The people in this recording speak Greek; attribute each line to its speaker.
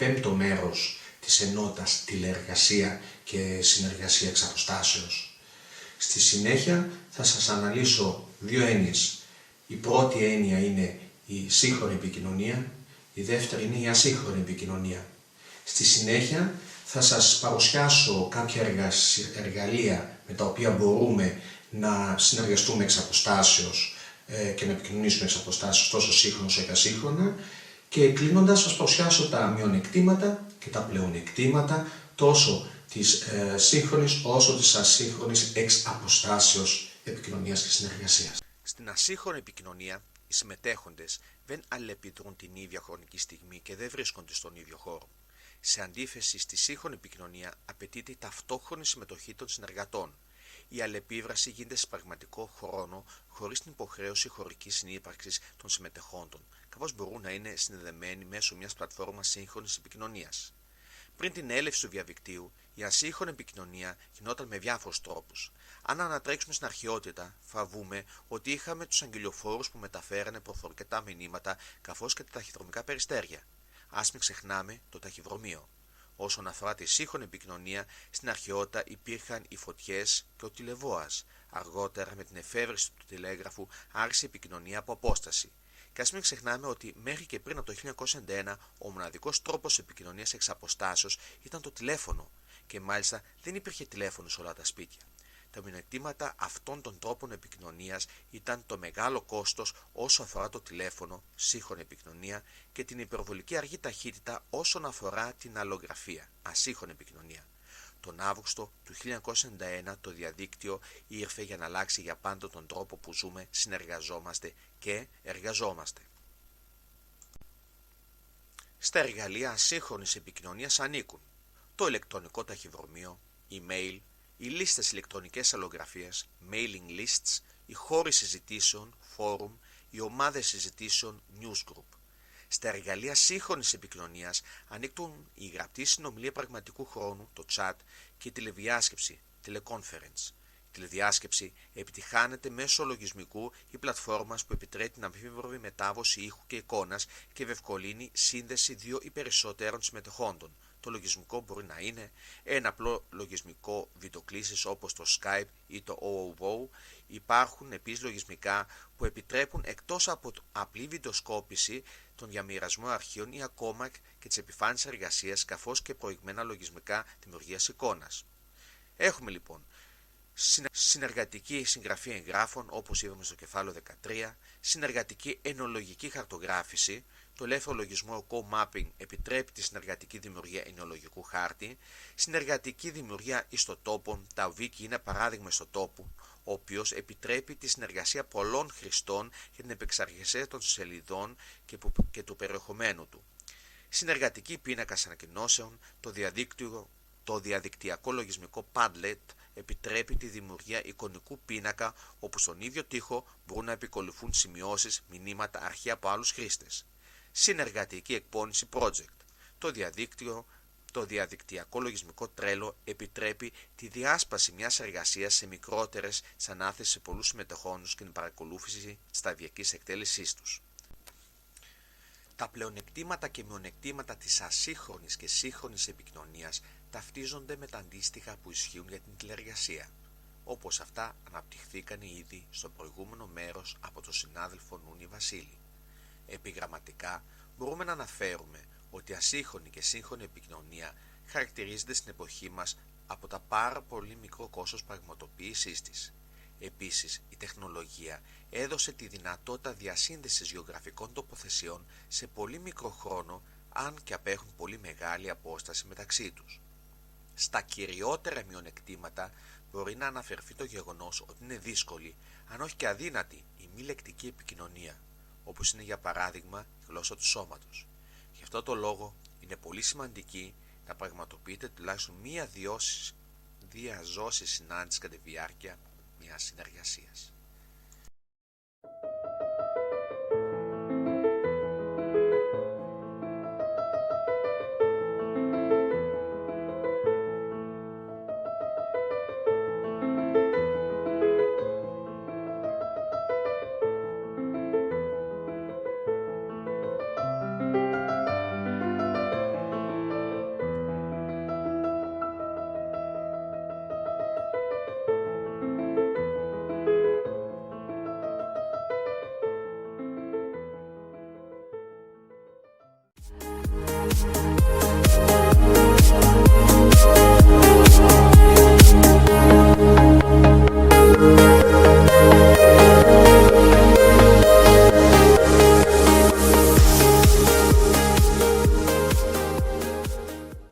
Speaker 1: πέμπτο μέρος της ενότητας τηλεεργασία και συνεργασία εξ αποστάσεως. Στη συνέχεια θα σας αναλύσω δύο έννοιες. Η πρώτη έννοια είναι η σύγχρονη επικοινωνία, η δεύτερη είναι η ασύγχρονη επικοινωνία. Στη συνέχεια θα σας παρουσιάσω κάποια εργαλεία με τα οποία μπορούμε να συνεργαστούμε εξ αποστάσεως και να επικοινωνήσουμε εξ αποστάσεως τόσο σύγχρονα όσο και ασύγχρονα, και κλείνοντας σας παρουσιάσω τα μειονεκτήματα και τα πλεονεκτήματα τόσο της σύγχρονης όσο της ασύγχρονης εξ αποστάσεως επικοινωνίας και συνεργασίας.
Speaker 2: Στην ασύγχρονη επικοινωνία, οι συμμετέχοντες δεν αλληλεπιδρούν την ίδια χρονική στιγμή και δεν βρίσκονται στον ίδιο χώρο. Σε αντίθεση, στη σύγχρονη επικοινωνία απαιτείται η ταυτόχρονη συμμετοχή των συνεργατών. Η αλληλεπίδραση γίνεται σε πραγματικό χρόνο χωρίς την υποχρέωση χωρικής συνύπαρξης των συμμετεχόντων, καθώς μπορούν να είναι συνδεδεμένοι μέσω μιας πλατφόρμας σύγχρονης επικοινωνίας. Πριν την έλευση του διαδικτύου, η ασύγχρονη επικοινωνία γινόταν με διάφορους τρόπους. Αν ανατρέξουμε στην αρχαιότητα, θα δούμε ότι είχαμε τους αγγελιοφόρους που μεταφέρανε προφορικά μηνύματα καθώς και τα ταχυδρομικά περιστέρια. Ας μην ξεχνάμε το ταχυδρομείο. Όσον αφορά τη σύγχρονη επικοινωνία, στην αρχαιότητα υπήρχαν οι φωτιές και ο τηλεβόας. Αργότερα, με την εφεύρεση του τηλέγραφου, άρχισε η επικοινωνία από απόσταση. Και ας μην ξεχνάμε ότι μέχρι και πριν από το 1991 ο μοναδικός τρόπος επικοινωνίας εξ αποστάσεως ήταν το τηλέφωνο, και μάλιστα δεν υπήρχε τηλέφωνο σε όλα τα σπίτια. Τα μειονεκτήματα αυτών των τρόπων επικοινωνίας ήταν το μεγάλο κόστος όσο αφορά το τηλέφωνο, σύγχρονη επικοινωνία, και την υπερβολική αργή ταχύτητα όσον αφορά την αλλογραφία, ασύγχρονη επικοινωνία. Τον Αύγουστο του 1991 το διαδίκτυο ήρθε για να αλλάξει για πάντα τον τρόπο που ζούμε, συνεργαζόμαστε και εργαζόμαστε. Στα εργαλεία ασύγχρονης επικοινωνίας ανήκουν το ηλεκτρονικό ταχυδρομείο, email, οι λίστες ηλεκτρονικές αλλογραφίας, mailing lists, οι χώροι συζητήσεων, forum, οι ομάδες συζητήσεων, newsgroup. Στα εργαλεία σύγχρονης επικοινωνίας ανήκουν η γραπτή συνομιλία πραγματικού χρόνου, το chat, και η τηλεδιάσκεψη, teleconference. Η τηλεδιάσκεψη επιτυχάνεται μέσω λογισμικού ή πλατφόρμας που επιτρέπει την αμφίβολη μετάδοση ήχου και εικόνας και ευκολύνει σύνδεση δύο ή περισσότερων συμμετεχόντων. Το λογισμικό μπορεί να είναι ένα απλό λογισμικό βιντεοκλήσης όπως το Skype ή το OOO. Υπάρχουν επίσης λογισμικά που επιτρέπουν εκτός από απλή βιντεοσκόπηση τον διαμοιρασμό αρχείων ή ακόμα και τις επιφάνειες εργασίας, καθώς και προηγμένα λογισμικά δημιουργίας εικόνας. Έχουμε λοιπόν συνεργατική συγγραφή εγγράφων, όπως είδαμε στο κεφάλαιο 13, συνεργατική ενολογική χαρτογράφηση. Το ελεύθερο λογισμό Co-Mapping επιτρέπει τη συνεργατική δημιουργία ενολογικού χάρτη, συνεργατική δημιουργία ιστοτόπων. Τα wiki είναι παράδειγμα ιστοτόπου, ο οποίος επιτρέπει τη συνεργασία πολλών χρηστών για την επεξεργασία των σελιδών και του περιεχομένου του. Συνεργατική πίνακα ανακοινώσεων. Το διαδικτυακό λογισμικό Padlet επιτρέπει τη δημιουργία εικονικού πίνακα, όπου στον ίδιο τοίχο μπορούν να επικολουθούν σημειώσεις, μηνύματα, αρχεία από άλλους χρήστες. Συνεργατική εκπόνηση project. Το διαδικτυακό λογισμικό Trello επιτρέπει τη διάσπαση μιας εργασίας σε μικρότερες, της ανάθεσης σε πολλούς συμμετεχόντους και την παρακολούθηση της σταδιακής εκτέλεσής τους. Τα πλεονεκτήματα και μειονεκτήματα της ασύγχρονης και σύγχρονης επικοινωνίας ταυτίζονται με τα αντίστοιχα που ισχύουν για την τηλεεργασία, όπως αυτά αναπτυχθήκαν ήδη στο προηγούμενο μέρος από τον συνάδελφο Νούνι Βασίλη. Επιγραμματικά μπορούμε να αναφέρουμε ότι η ασύγχρονη και σύγχρονη επικοινωνία χαρακτηρίζεται στην εποχή μας από τα πάρα πολύ μικρό κόστος πραγματοποίησής της. Επίσης, η τεχνολογία έδωσε τη δυνατότητα διασύνδεσης γεωγραφικών τοποθεσιών σε πολύ μικρό χρόνο, αν και απέχουν πολύ μεγάλη απόσταση μεταξύ τους. Στα κυριότερα μειονεκτήματα μπορεί να αναφερθεί το γεγονός ότι είναι δύσκολη, αν όχι και αδύνατη, η μη λεκτική επικοινωνία, όπως είναι για παράδειγμα η γλώσσα του σώματος. Γι' αυτό το λόγο είναι πολύ σημαντική να πραγματοποιείται τουλάχιστον μία διαζώση συνάντηση κατά τη διάρκεια μιας συνεργασίας.